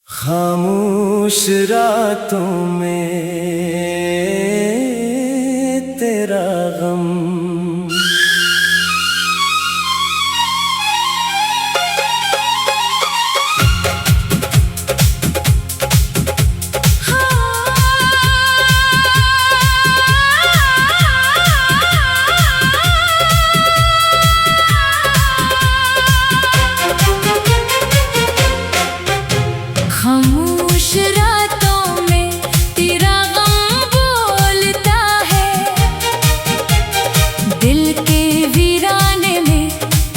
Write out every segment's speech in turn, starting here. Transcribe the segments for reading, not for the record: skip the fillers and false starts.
खामोश रातों में तेरा गम, खामोश रातों में तेरा गम बोलता है। दिल के वीराने में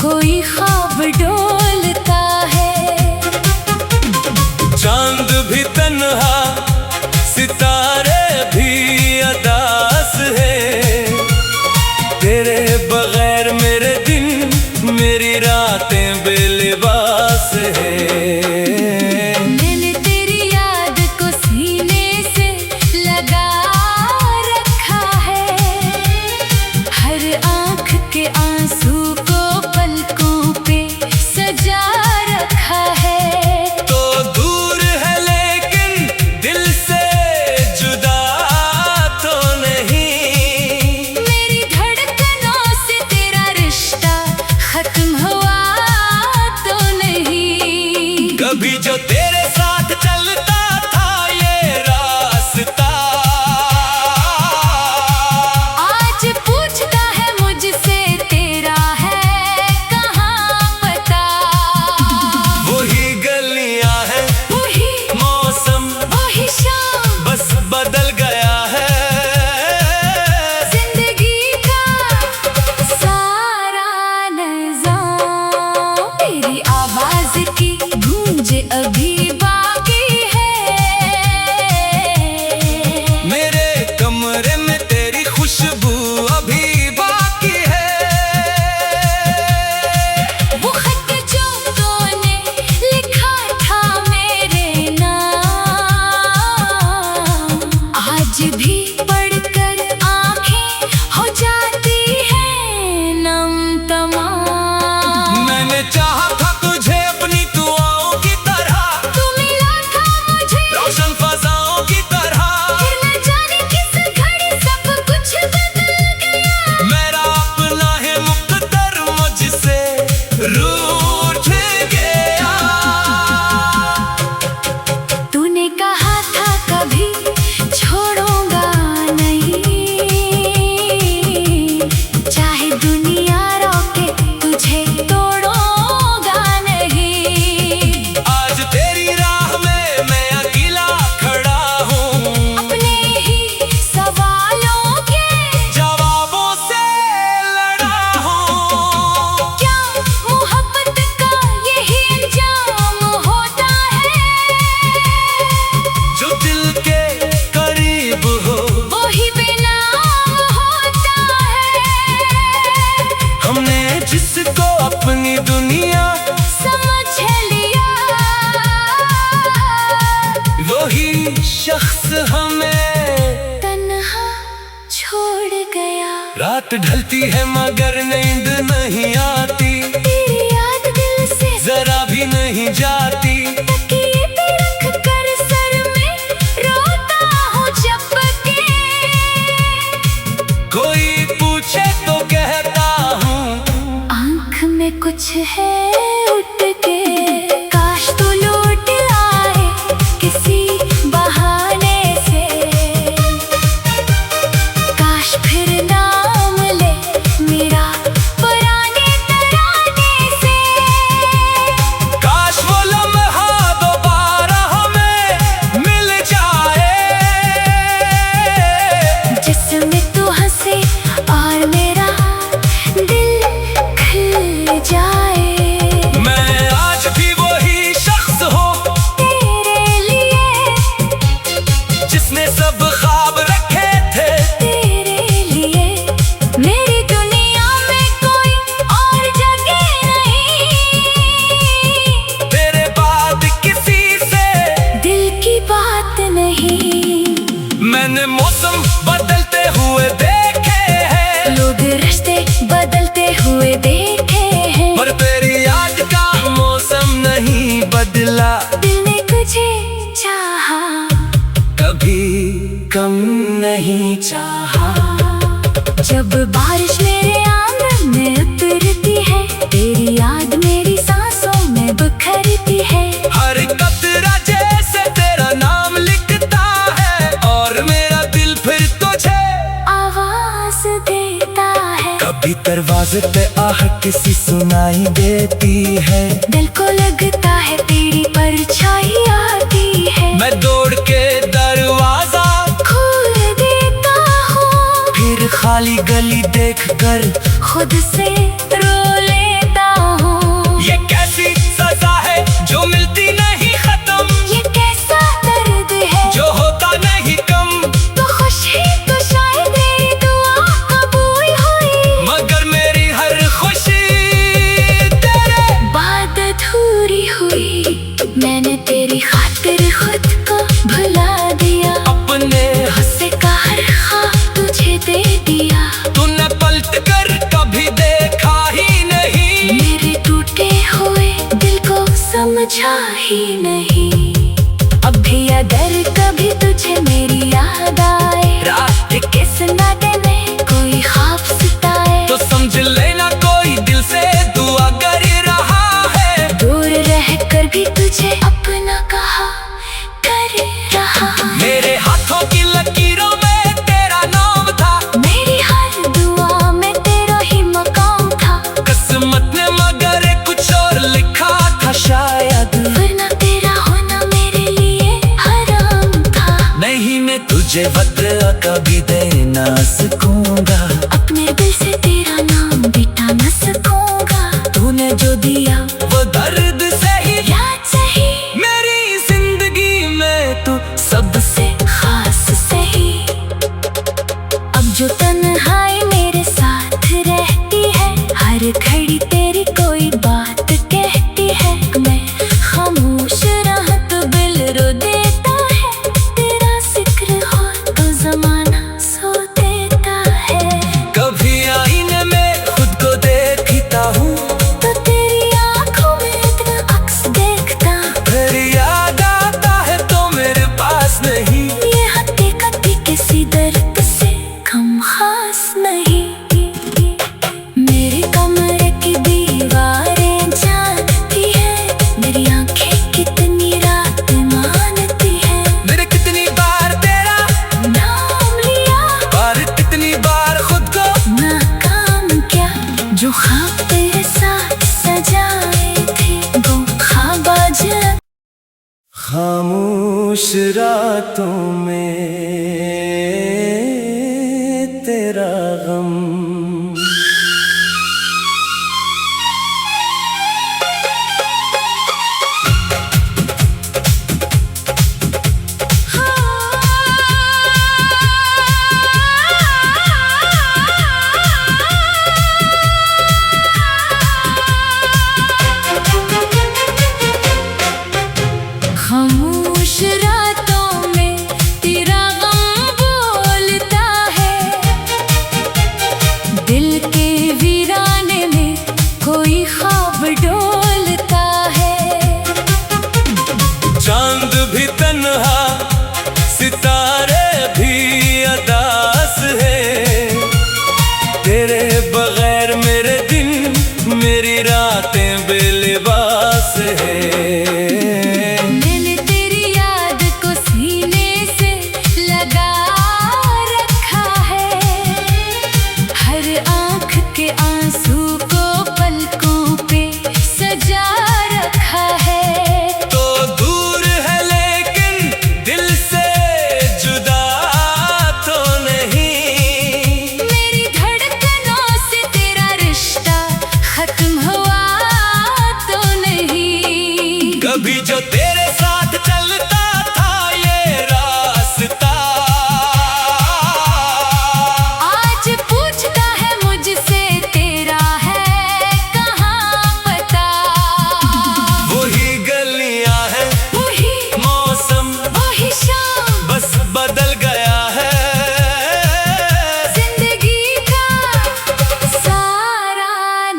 कोई ख्वाब डोलता है। चांद भी तन्हा सितारे भी अदास है। तेरे बगैर मेरे दिन मेरी रातें बेलिबास है। आंसू को पलकों पे सजा रखा है। तो दूर है लेकिन दिल से जुदा तो नहीं। मेरी धड़कनों से तेरा रिश्ता खत्म हुआ तो नहीं। कभी जो तेरे साथ चलता था ये रास्ता, बदल गया है। जिंदगी का सारा निज़ाम तेरी आवाज की गूंज अभी बाकी है। मेरे कमरे में तेरी खुशबू अभी बाकी है। वो खत जो तूने लिखा था मेरे नाम आज भी पढ़कर आंखें हो जाती हैं नम तमाम। मैंने चाहा था तुझे अपनी दुआओं की तरह, तू मिला था मुझे रोशन फजाओं की तरह। फिर न जाने किस घड़ी सब कुछ बदल गया। मेरा अपना है मुक़द्दर मुझसे रूठ गया। तूने कहा था कभी छोड़ूंगा नहीं, चाहे दुनिया रोके तुझे तोड़ूंगा नहीं। आज तेरी राह में मैं अकेला खड़ा हूँ, अपने ही सवालों के जवाबों से लड़ा हूँ। क्या मोहब्बत का यही अंजाम होता है। जो दिल के करीब हो वो ही बेनाम होता है। हमने जिसको अपनी दुनिया समझ लिया वही शख्स हमें तन्हा छोड़ गया। रात ढलती है मगर नींद नहीं आती, तेरी याद दिल से जरा भी नहीं जाती। तकिए पे रख कर सर में रोता हूँ जब के। कोई पूछे तो कहता हूँ आँख में कुछ है उठ के। काश तू लौट आए किसी बहाने से। काश फिर नाम ले मेरा पुराने तराने से। काश वो लम्हा नहीं चाहा। जब बारिश मेरे आंगन में उतरती है, तेरी याद मेरी सांसों में बिखरती है। हर कतरा जैसे तेरा नाम लिखता है, और मेरा दिल फिर तुझे आवाज देता है। कभी दरवाजे पे आहट किसी सुनाई देती है, दिल को लगता है तेरी परछाई आती है। मैं दौड़ के दरवाजा खोल देता हूँ, फिर खाली गली देखकर खुद से रो लेता हूँ। ये कैसी सजा है जो मिलती नहीं खत्म, ये कैसा दर्द है जो होता नहीं कम। तो खुशी तो शायद मेरी दुआ कबूल हुई, मगर मेरी हर खुशी तेरे बाद अधूरी हुई। मैंने तेरी खातिर खुद को भुला दिया, अपने गुस्से का हर ख्वाब तुझे दे दिया। तूने पलट कर कभी देखा ही नहीं, मेरे टूटे हुए दिल को समझा ही नहीं। अब भी अगर कभी तुझे मेरी याद आए, रात के सन्नाटे में कोई ख्वाब सताए, तो समझ लेना कोई दिल से दुआ कर रहा है। दूर रहकर भी तुझे अपना कहा कर रहा है। मेरे हाथों की लकीरों में तेरा नाम था, मेरी हर दुआ में तेरा ही मकाम था। किस्मत ने मगर कुछ और लिखा था शायद, वरना तेरा होना मेरे लिए हराम था। नहीं मैं तुझे बदला कभी दे ना सकूंगा, अपने दिल से तेरा नाम मिटा न सकूंगा। तूने जो दिया वो दर्द से ही याद सही मेरी जिंदगी में तू सबसे खास सही। अब जो तन्हाई मेरे साथ रहती है, हर घड़ी तेरी कोई बात कहती है। मैं खामोश रहा तो दिल रो देता है, तेरा जिक्र हो तो जमाना सो देता है। कभी आईने में खुद को देखता हूँ, तो तेरी आंखों में इतना अक्स देखता, फिर याद आता है तो मेरे पास नहीं। ये हकीकत किसी दर्द से कम खास नहीं। मेरे कमरे की दीवारें जानती है, मेरी आंखें कितनी रात मानती है। मेरे कितनी बार तेरा नाम लिया और कितनी बार खुद को नाकाम क्या, जो ख्वाब तेरे साथ सजाए थे वो ख्वाब आज खामोश रातों में तेरा गम। खामोश रातों में तेरा गम बोलता है, दिल के वीराने में कोई ख्वाब डोलता है। चांद भी तन्हा सितारे भी अदास है, तेरे बगैर मेरे दिन मेरी रातें बेलिबास है। मैंने तेरी याद को सीने से लगा रखा है, हर आंख के आंसू को पलकों पे सजा रखा है। तो दूर है लेकिन दिल से जुदा तो नहीं, मेरी धड़कनों से तेरा रिश्ता खत्म हुआ तो नहीं। कभी जो तेरे साथ चलता था ये रास्ता, आज पूछता है मुझसे तेरा है कहाँ पता। वही गलियां हैं वही मौसम वही शाम, बस बदल गया है। जिंदगी का सारा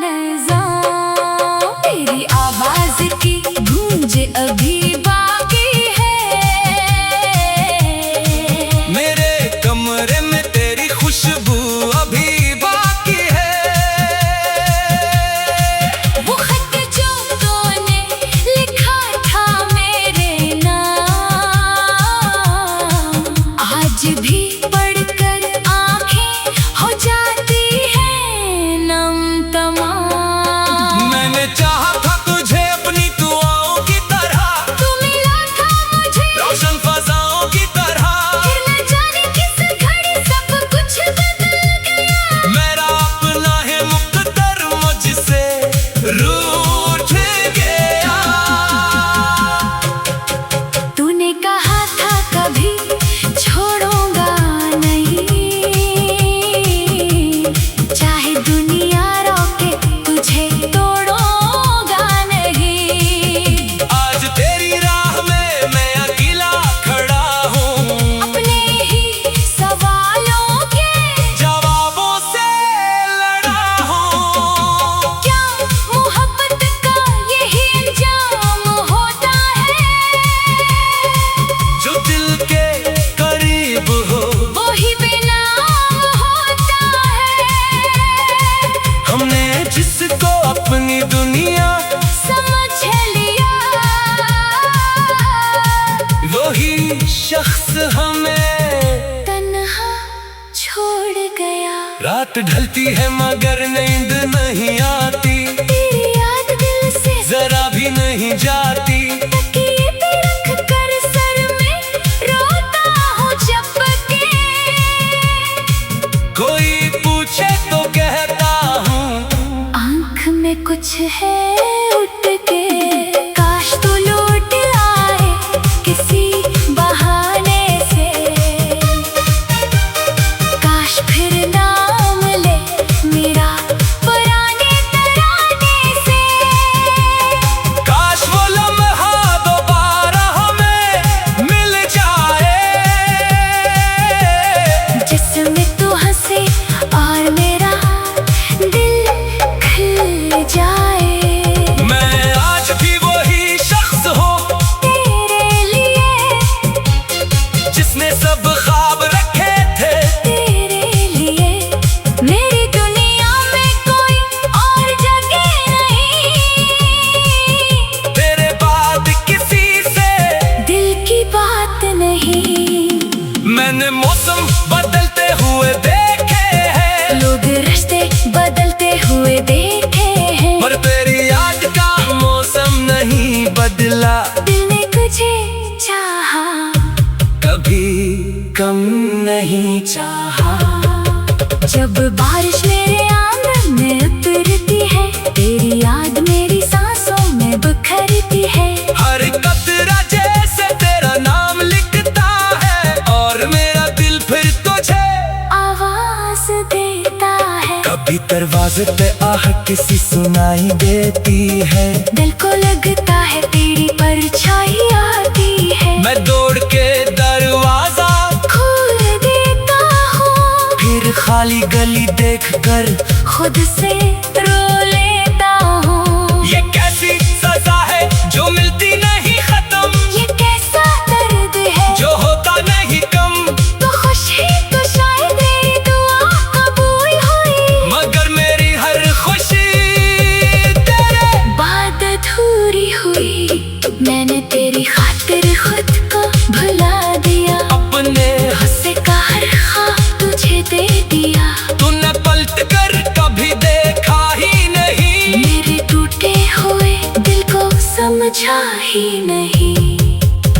निज़ाम तेरी आवाज की गूंजे अभी बार शख्स हमें तन्हा छोड़ गया। रात ढलती है मगर नींद नहीं आती, तेरी याद दिल से जरा भी नहीं जाती। तकिए पे रख कर सर में रोता हूँ जब के। कोई पूछे तो कहता हूँ आँख में कुछ है उठ के। काश तू लौट आए किसी बहाने से, काश फिर नाम ले मेरा पुराने तराने से। काश वो लम्हा दोबारा हमें मिल जाए, जिसमें तू हंसे और मेरा दिल खिल जाए। मैं आज भी वही शख्स हूँ तेरे लिए, जिसने सब ख्वाब रखे थे। तेरे लिए मेरी दुनिया में कोई और जगह नहीं। तेरे बाद किसी से दिल की बात नहीं। मैंने मौसम बदलते हुए देखे हैं, लोग रिश्ते बदलते हुए देखे हैं, पर तेरी याद का मौसम नहीं बदला। दिल ने तुझे चाहा, कभी कम नहीं चाहा। जब बारिश मेरे आंगन में उतरती है, तेरी याद मेरी सांसों में बिखरती है। हर कतरा जैसे तेरा नाम लिखता है, और मेरा दिल फिर तुझे आवाज देता है। कभी दरवाजे पे आह किसी सुनाई देती है। दिल को लगता है तेरी परछाई आती है। मैं दौड़ के दरवाजा खोल देता हूँ, फिर खाली गली देखकर खुद से रो लेता हूँ। ये कैसी सजा है जो मिलती नहीं खत्म, ये कैसा दर्द है जो होता नहीं कम। तो खुशी तो शायद तेरी दुआ कबूल हुई, मगर मेरी हर खुशी तेरे बात अधूरी हुई। मैंने तेरी खातिर खुद को भुला दिया, अपने हंसे का हर ख्वाब तुझे दे दिया। तूने पलट कर कभी देखा ही नहीं, मेरे टूटे हुए दिल को समझा ही नहीं।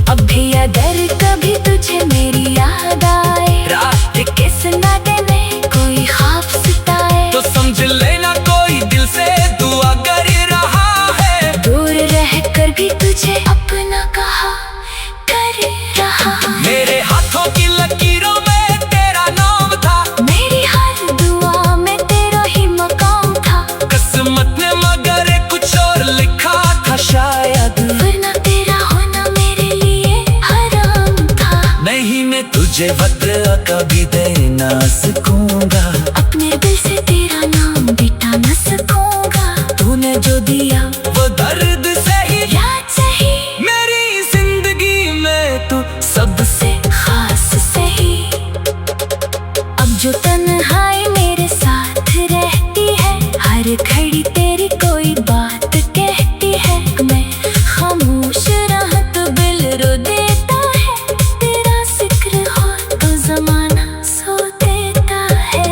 अब भी अगर कभी तुझे मेरी याद आए, रात के सन्नाटे में कोई ख्वाब सताए, तो समझ लेना कोई दिल से दुआ कर रहा है। दूर रह कर भी तुझे अपना कहा कर रहा है। मेरे हाथों की लकीरों में तेरा नाम था, मेरी हर दुआ में तेरा ही मकाम था। किस्मत ने मगर कुछ और लिखा था शायद, वरना तेरा होना मेरे लिए हराम था। नहीं मैं तुझे बदला कभी दे ना सकूंगा, अपने दिल से तेरा नाम मिटा न सकूंगा। तूने जो दिया वो दर्द से ही याद सही मेरी जिंदगी में तू सबसे खास सही। अब जो तन्हाई मेरे साथ रहती है, हर घड़ी तेरी कोई बात कहती है। मैं खामोश रहा तो दिल रो देता है, तेरा जिक्र हो तो जमाना सो देता है।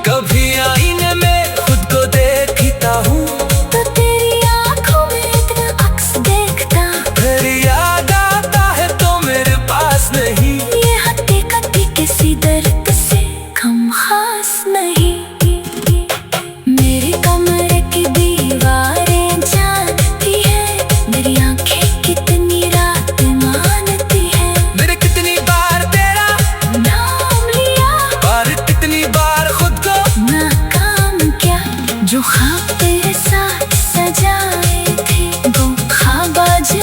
कभी आईने में खुद को देखता हूँ, तो तेरी आंखों में इतना अक्स देखता, फिर याद आता है तो मेरे पास नहीं। ये हकीकत किसी दर्द से कम खास नहीं। मेरे कमरे की दीवारें जानती है, मेरी आंखें कितनी रात मानती है। मेरे कितनी बार तेरा नाम लिया और कितनी बार खुद को नाकाम क्या, जो ख्वाब तेरे साथ सजाए थे वो ख्वाब आज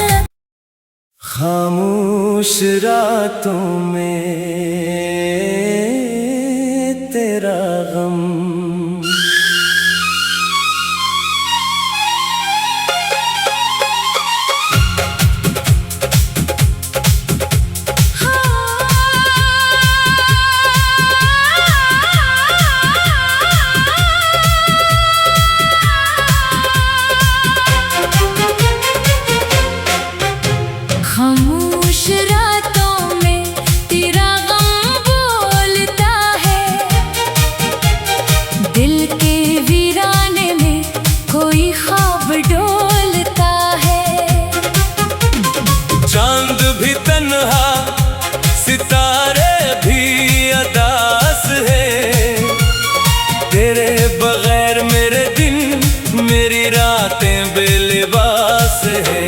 खामोश रातों में तेरा गम। खामोश रातों में भी तन्हा, सितारे भी अदास है। तेरे बगैर मेरे दिन, मेरी रातें बेलिबास है।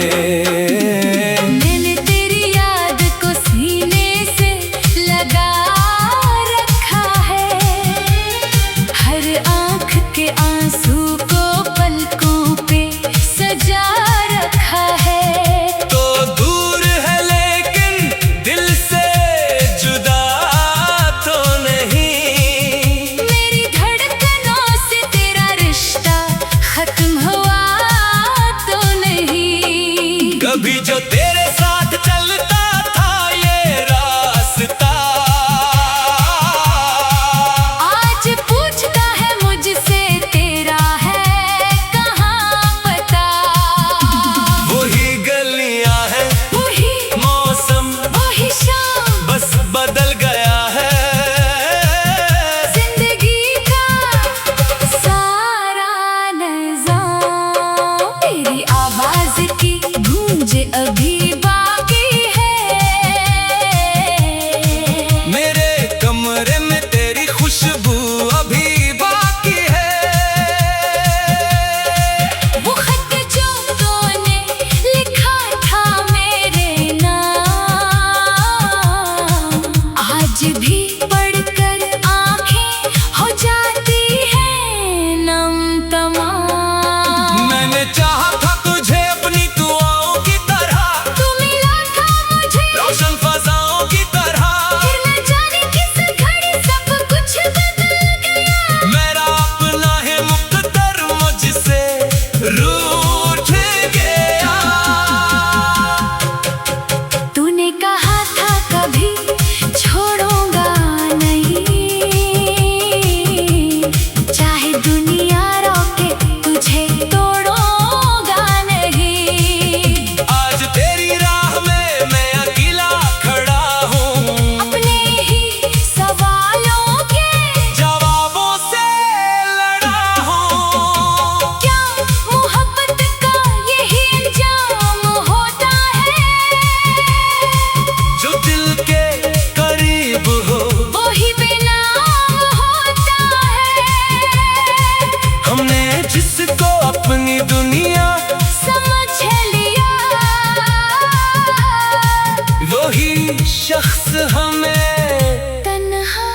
मैंने तेरी याद को सीने से लगा रखा है, हर आंख के आंसू को पलकों पे सजा रखा है। तो दूर है लेकिन दिल से जुदा तो नहीं, मेरी धड़कनों से तेरा रिश्ता खत्म हुआ तो नहीं। कभी जो तेरे साथ चलता था ये रास्ता, आज पूछता है मुझसे तेरा है कहाँ पता। वही गलियां हैं, वही मौसम, वही शाम, बस बदल गया है। जिंदगी का सारा निज़ाम तेरी आवाज की गूंज अभी बाकी है। मेरे कमरे में तेरी खुशबू अभी बाकी है। वो खत जो तूने लिखा था मेरे नाम, आज भी पढ़कर आंखें हो जाती हैं नम तमाम। मैंने चाहा था तुझे अपनी दुआओं की तरह, तू मिला था मुझे रोशन फजाओं की तरह। फिर न जाने किस घड़ी सब कुछ बदल गया। मेरा अपना है मुकद्दर मुझसे रूठ गया। तूने कहा था कभी छोड़ूंगा नहीं, चाहे दुनिया रोके तुझे तोड़ूंगा नहीं। आज तेरी राह में मैं अकेला खड़ा हूँ, अपने ही सवालों के जवाबों से लड़ा हूँ। क्या मोहब्बत का यही अंजाम होता है, जो दिल के करीब हो वो ही बेनाम होता है। हमने जिसको अपनी दुनिया समझ लिया, वही शख्स हमें तन्हा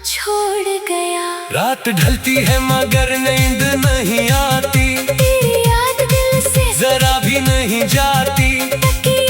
छोड़ गया। रात ढलती है मगर नींद नहीं आती, तेरी याद दिल से जरा भी नहीं जाती। तकिया